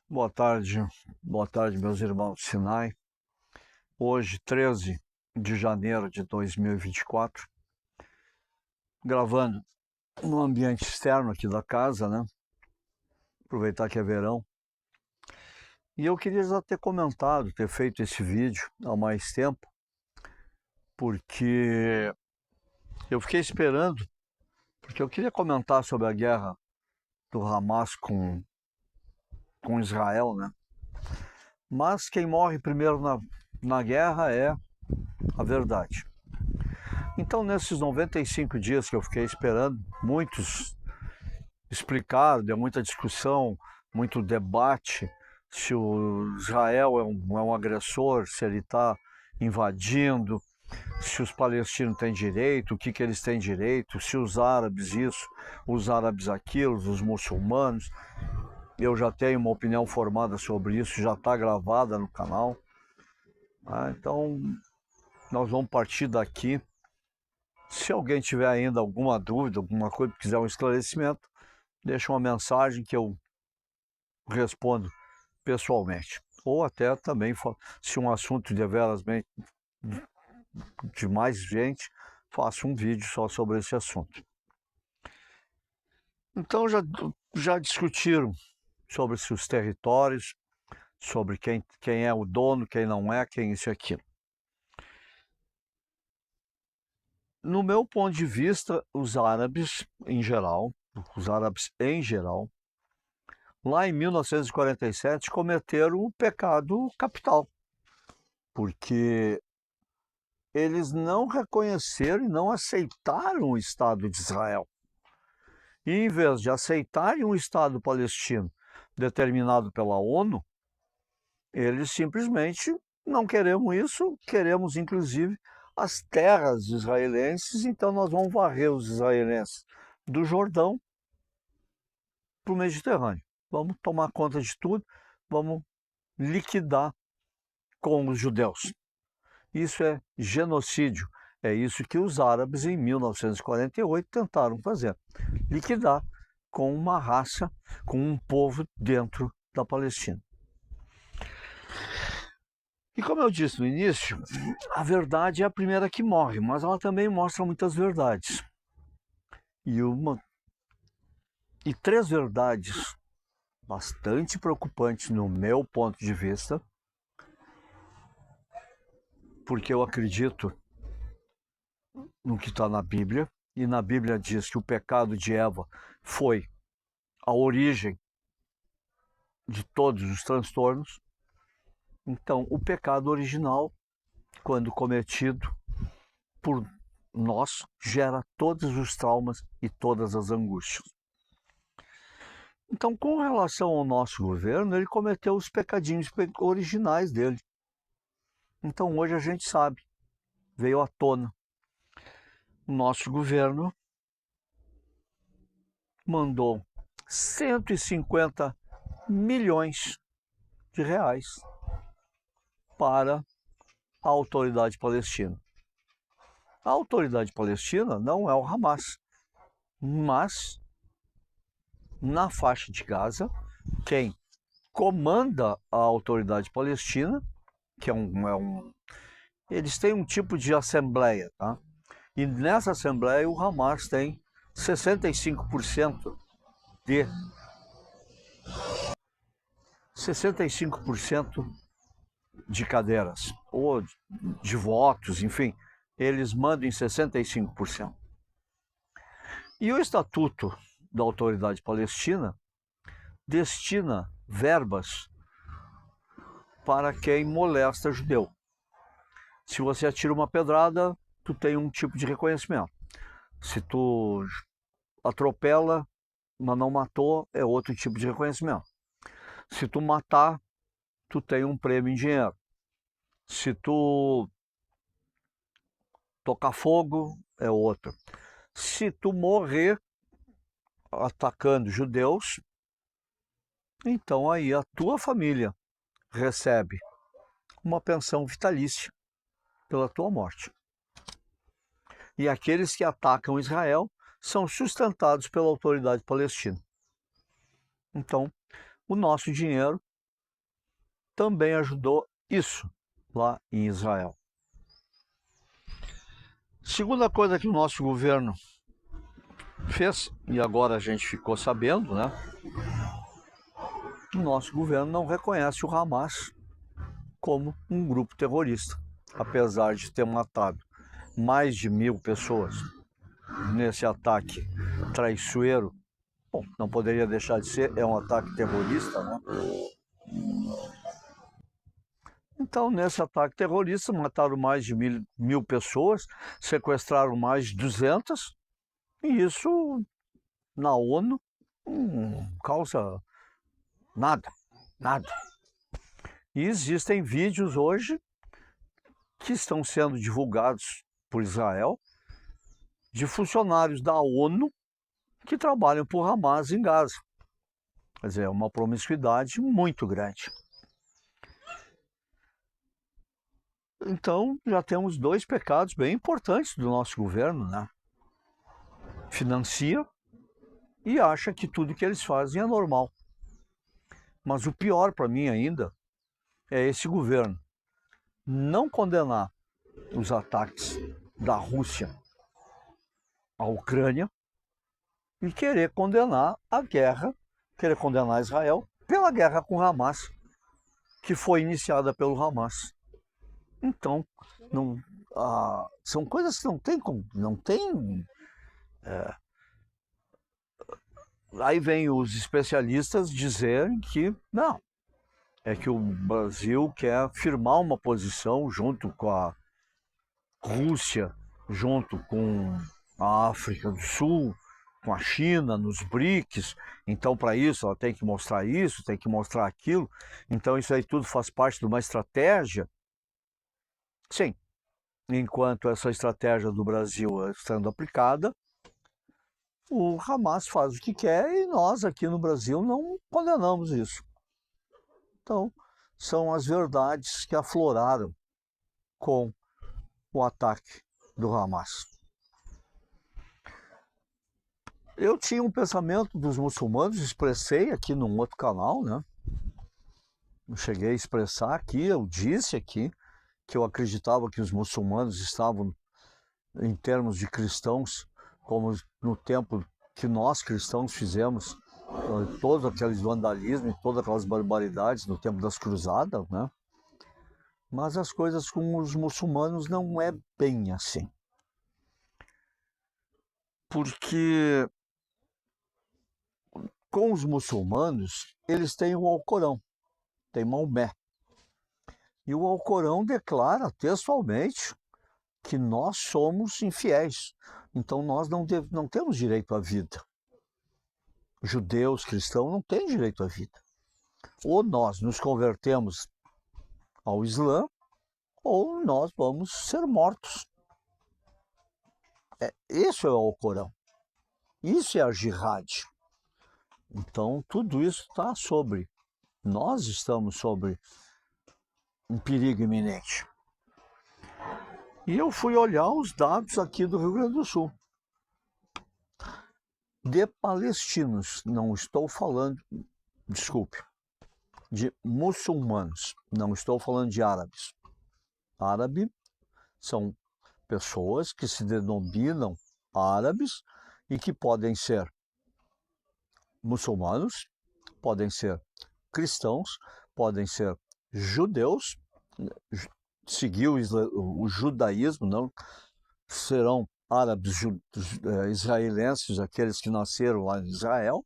Boa tarde, meus irmãos de Sinai. Hoje, 13 de janeiro de 2024, gravando no ambiente externo aqui da casa, né? Aproveitar que é verão. E eu queria já ter comentado, ter feito esse vídeo há mais tempo, porque eu fiquei esperando, porque eu queria comentar sobre a guerra do Hamas com Israel, né? Mas quem morre primeiro na guerra é a verdade. Então, nesses 95 dias que eu fiquei esperando, muitos explicaram, deu muita discussão, muito debate, se o Israel é um agressor, se ele está invadindo, se os palestinos têm direito, o que eles têm direito, se os árabes isso, os árabes aquilo, os muçulmanos. Eu já tenho uma opinião formada sobre isso, já está gravada no canal. Então, nós vamos partir daqui. Se alguém tiver ainda alguma dúvida, alguma coisa, quiser um esclarecimento, deixa uma mensagem que eu respondo pessoalmente. Ou até também, se um assunto de mais gente, faço um vídeo só sobre esse assunto. Então já discutiram sobre os territórios, sobre quem é o dono, quem não é, quem isso e aquilo. No meu ponto de vista, os árabes em geral, lá em 1947 cometeram o pecado capital, porque eles não reconheceram e não aceitaram o Estado de Israel. E em vez de aceitarem um Estado palestino determinado pela ONU, eles simplesmente não queremos isso, queremos inclusive as terras israelenses, então nós vamos varrer os israelenses do Jordão para o Mediterrâneo. Vamos tomar conta de tudo, vamos liquidar com os judeus. Isso é genocídio. É isso que os árabes em 1948 tentaram fazer. Liquidar com uma raça, com um povo dentro da Palestina. E como eu disse no início, a verdade é a primeira que morre, mas ela também mostra muitas verdades. E três verdades bastante preocupantes no meu ponto de vista, porque eu acredito no que está na Bíblia, e na Bíblia diz que o pecado de Eva foi a origem de todos os transtornos. Então, o pecado original, quando cometido por nós, gera todos os traumas e todas as angústias. Então, com relação ao nosso governo, ele cometeu os pecadinhos originais dele. Então, hoje a gente sabe, veio à tona. O nosso governo mandou 150 milhões de reais para a autoridade palestina. A autoridade palestina não é o Hamas, mas na faixa de Gaza, quem comanda a autoridade palestina, que eles têm um tipo de assembleia, tá? E nessa assembleia o Hamas tem 65% de 65% de cadeiras, ou de votos, enfim, eles mandam em 65%. E o Estatuto da Autoridade Palestina destina verbas para quem molesta judeu. Se você atira uma pedrada, tu tem um tipo de reconhecimento. Se tu atropela, mas não matou, é outro tipo de reconhecimento. Se tu matar, tu tem um prêmio em dinheiro. Se tu tocar fogo, é outro. Se tu morrer atacando judeus, então aí a tua família recebe uma pensão vitalícia pela tua morte. E aqueles que atacam Israel são sustentados pela autoridade palestina. Então, o nosso dinheiro também ajudou isso lá em Israel. Segunda coisa que o nosso governo fez, e agora a gente ficou sabendo, né? O nosso governo não reconhece o Hamas como um grupo terrorista, apesar de ter matado mais de 1.000 pessoas nesse ataque traiçoeiro. Bom, não poderia deixar de ser, é um ataque terrorista, né? Então, nesse ataque terrorista, mataram mais de 1.000 pessoas, sequestraram mais de 200, e isso, na ONU, não causa nada. E existem vídeos hoje que estão sendo divulgados por Israel de funcionários da ONU que trabalham por Hamas em Gaza. Quer dizer, é uma promiscuidade muito grande. Então, já temos 2 pecados bem importantes do nosso governo, né? Financia e acha que tudo que eles fazem é normal. Mas o pior para mim ainda é esse governo não condenar os ataques da Rússia à Ucrânia e querer condenar a guerra, querer condenar Israel pela guerra com Hamas, que foi iniciada pelo Hamas. Então, são coisas que não tem. Aí vem os especialistas dizerem que não, é que o Brasil quer firmar uma posição junto com a Rússia, junto com a África do Sul, com a China, nos BRICS. Então, para isso, ela tem que mostrar isso, tem que mostrar aquilo. Então, isso aí tudo faz parte de uma estratégia. Sim, enquanto essa estratégia do Brasil é sendo aplicada, o Hamas faz o que quer e nós aqui no Brasil não condenamos isso. Então, são as verdades que afloraram com o ataque do Hamas. Eu tinha um pensamento dos muçulmanos, expressei aqui num outro canal, né? Eu cheguei a expressar aqui, eu disse aqui, que eu acreditava que os muçulmanos estavam, em termos de cristãos, como no tempo que nós cristãos fizemos, todos aqueles vandalismos, todas aquelas barbaridades no tempo das cruzadas, né? Mas as coisas com os muçulmanos não é bem assim. Porque com os muçulmanos, eles têm o Alcorão, tem Maomé. E o Alcorão declara textualmente que nós somos infiéis. Então nós não temos direito à vida. Judeus, cristãos não têm direito à vida. Ou nós nos convertemos ao Islã, ou nós vamos ser mortos. Isso é o Alcorão. Isso é a jihad. Então tudo isso está sobre. Nós estamos sobre um perigo iminente. E eu fui olhar os dados aqui do Rio Grande do Sul. De palestinos, não estou falando, desculpe, de muçulmanos, não estou falando de árabes. Árabe são pessoas que se denominam árabes e que podem ser muçulmanos, podem ser cristãos, podem ser judeus, seguir o judaísmo, não serão árabes israelenses, aqueles que nasceram lá em Israel,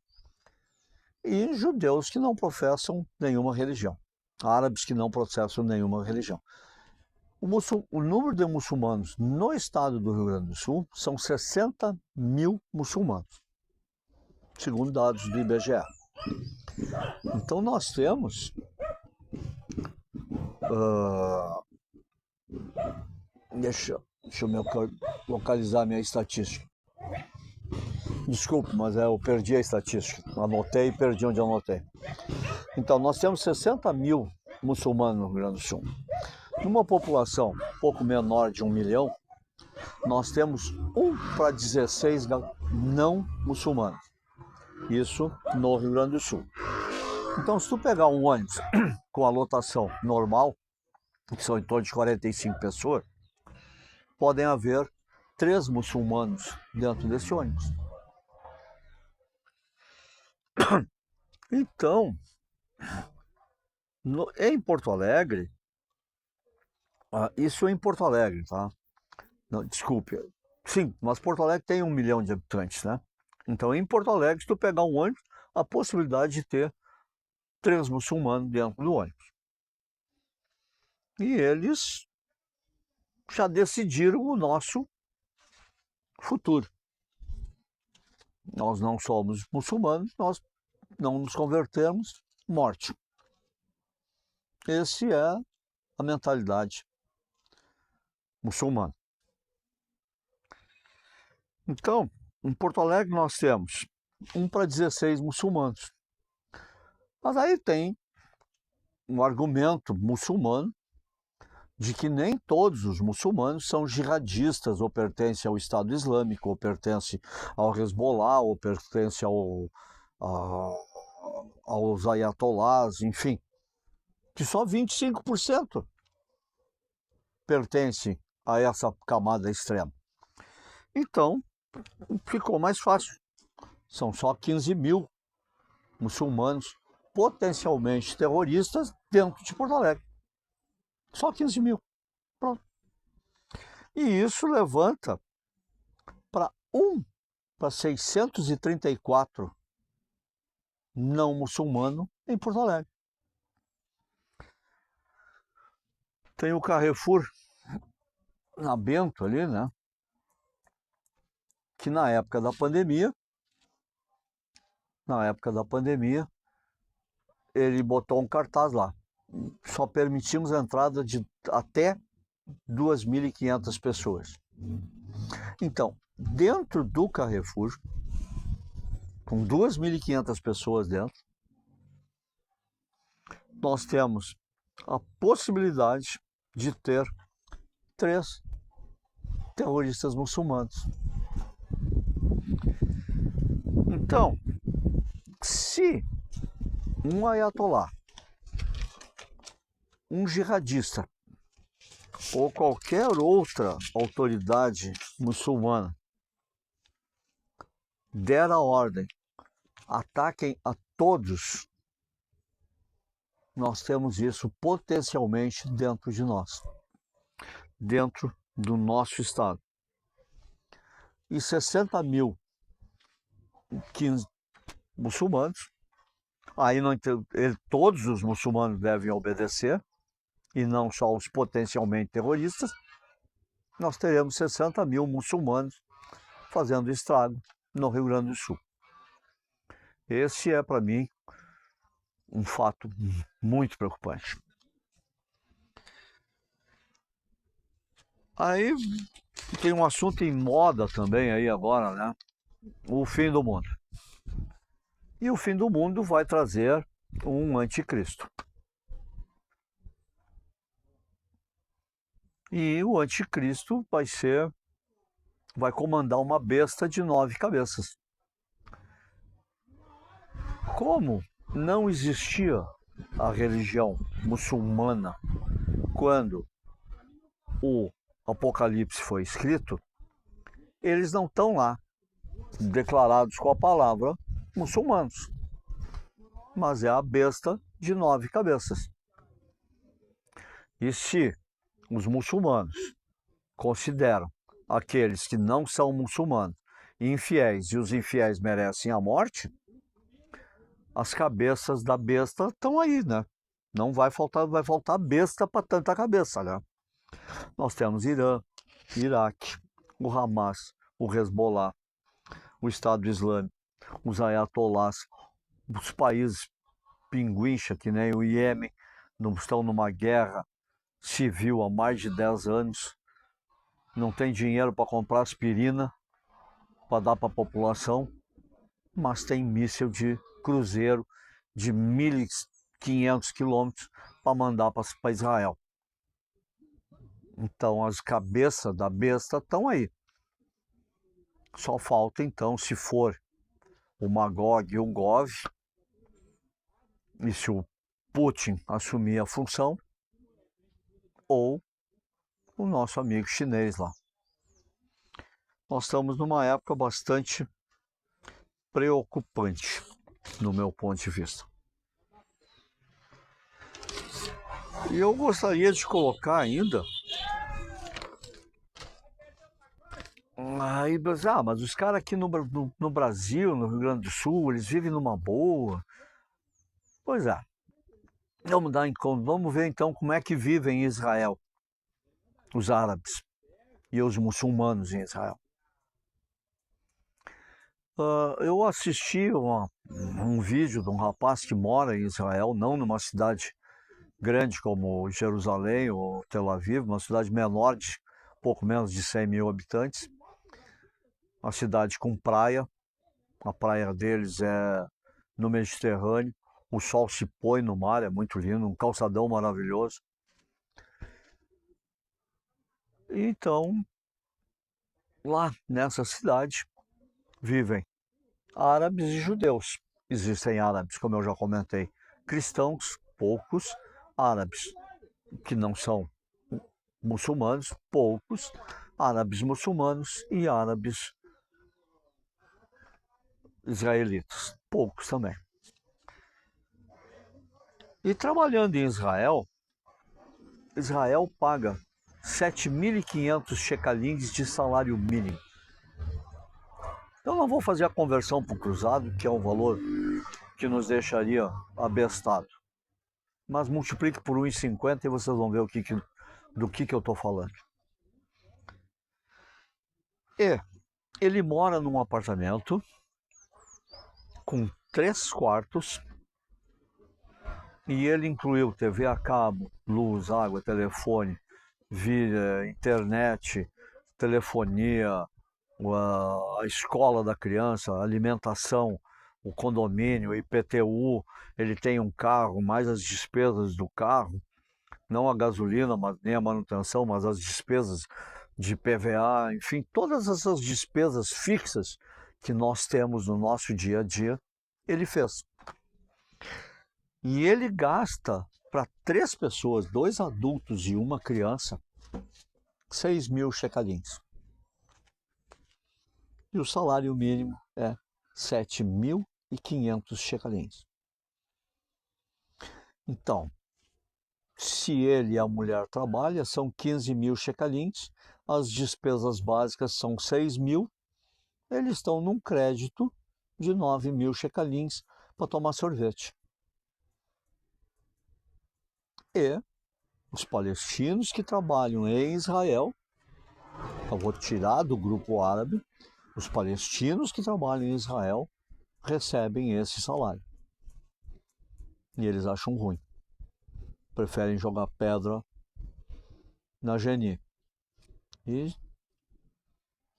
e judeus que não professam nenhuma religião, árabes que não professam nenhuma religião. O número de muçulmanos no estado do Rio Grande do Sul são 60 mil muçulmanos, segundo dados do IBGE. Então nós temos deixa eu localizar a minha estatística. Desculpe, mas eu perdi a estatística. Anotei e perdi onde eu anotei. Então, nós temos 60 mil muçulmanos no Rio Grande do Sul. Numa população pouco menor de 1 milhão, nós temos 1 para 16 não muçulmanos. Isso no Rio Grande do Sul. Então, se tu pegar um ônibus com a lotação normal, que são em torno de 45 pessoas, podem haver 3 muçulmanos dentro desse ônibus. Então, em Porto Alegre, isso é em Porto Alegre, tá? Não, desculpe. Sim, mas Porto Alegre tem 1 milhão de habitantes, né? Então, em Porto Alegre, se tu pegar um ônibus, a possibilidade de ter 3 muçulmanos dentro do ônibus. E eles já decidiram o nosso futuro. Nós não somos muçulmanos, nós não nos convertermos, morte. Essa é a mentalidade muçulmana. Então, em Porto Alegre nós temos 1 para 16 muçulmanos. Mas aí tem um argumento muçulmano de que nem todos os muçulmanos são jihadistas, ou pertencem ao Estado Islâmico, ou pertencem ao Hezbollah, ou pertencem aos ayatolás, enfim, que só 25% pertencem a essa camada extrema. Então, ficou mais fácil. São só 15 mil muçulmanos potencialmente terroristas dentro de Porto Alegre. Só 15 mil. Pronto. E isso levanta para 1 para 634 não muçulmano em Porto Alegre. Tem o Carrefour na Bento ali, né? Que na época da pandemia, ele botou um cartaz lá. Só permitimos a entrada de até 2.500 pessoas. Então, dentro do Carrefour, com 2.500 pessoas dentro, nós temos a possibilidade de ter 3 terroristas muçulmanos. Então, se um ayatolá, um jihadista ou qualquer outra autoridade muçulmana der a ordem, ataquem a todos, nós temos isso potencialmente dentro de nós, dentro do nosso estado. E 60 mil 15 muçulmanos, aí não, todos os muçulmanos devem obedecer, e não só os potencialmente terroristas, nós teremos 60 mil muçulmanos fazendo estrago no Rio Grande do Sul. Esse é, para mim, um fato muito preocupante. Aí tem um assunto em moda também aí agora, né? O fim do mundo. E o fim do mundo vai trazer um anticristo. E o anticristo vai comandar uma besta de 9 cabeças. Como não existia a religião muçulmana quando o Apocalipse foi escrito, eles não estão lá declarados com a palavra muçulmanos, mas é a besta de 9 cabeças. E se os muçulmanos consideram aqueles que não são muçulmanos infiéis e os infiéis merecem a morte, as cabeças da besta estão aí, né? Não vai faltar besta para tanta cabeça, né? Nós temos Irã, Iraque, o Hamas, o Hezbollah, o Estado Islâmico, os ayatolás, os países pinguincha, que nem o Iêmen, estão numa guerra civil há mais de 10 anos, não tem dinheiro para comprar aspirina para dar para a população, mas tem míssil de cruzeiro de 1.500 quilômetros para mandar para Israel. Então as cabeças da besta estão aí. Só falta então, se for o Magog e o Gog, e se o Putin assumir a função, ou o nosso amigo chinês lá. Nós estamos numa época bastante preocupante, no meu ponto de vista. E eu gostaria de colocar ainda... mas os caras aqui no Brasil, no Rio Grande do Sul, eles vivem numa boa. Pois é. Vamos ver então como é que vivem em Israel os árabes e os muçulmanos em Israel. Eu assisti um vídeo de um rapaz que mora em Israel, não numa cidade grande como Jerusalém ou Tel Aviv, uma cidade menor de pouco menos de 100 mil habitantes. Uma cidade com praia, a praia deles é no Mediterrâneo, o sol se põe no mar, é muito lindo, um calçadão maravilhoso. Então, lá nessa cidade vivem árabes e judeus. Existem árabes, como eu já comentei, cristãos, poucos, árabes que não são muçulmanos, poucos, árabes muçulmanos e árabes israelitas, poucos também. E trabalhando em Israel, Israel paga 7.500 shekalims de salário mínimo. Eu não vou fazer a conversão para o cruzado, que é um valor que nos deixaria abestado. Mas multiplique por 1,50 e vocês vão ver do que eu estou falando. E ele mora num apartamento com 3 quartos e ele incluiu TV a cabo, luz, água, telefone, internet, telefonia, a escola da criança, a alimentação, o condomínio, o IPTU, ele tem um carro, mais as despesas do carro, não a gasolina, nem a manutenção, mas as despesas de PVA, enfim, todas essas despesas fixas que nós temos no nosso dia a dia, ele fez. E ele gasta para 3 pessoas, 2 adultos e uma criança, 6.000 shekalims. E o salário mínimo é 7.500 shekalims. Então, se ele e a mulher trabalham, são 15.000 shekalims, as despesas básicas são 6.000, eles estão num crédito de 9.000 shekalims para tomar sorvete. E os palestinos que trabalham em Israel, eu vou tirar do grupo árabe, os palestinos que trabalham em Israel recebem esse salário. E eles acham ruim. Preferem jogar pedra na Geni e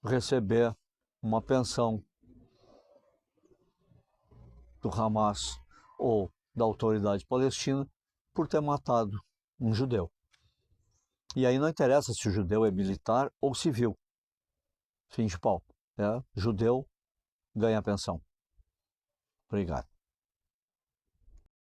receber uma pensão do Hamas ou da autoridade palestina por ter matado um judeu. E aí não interessa se o judeu é militar ou civil. Fim de pau. Judeu ganha pensão. Obrigado.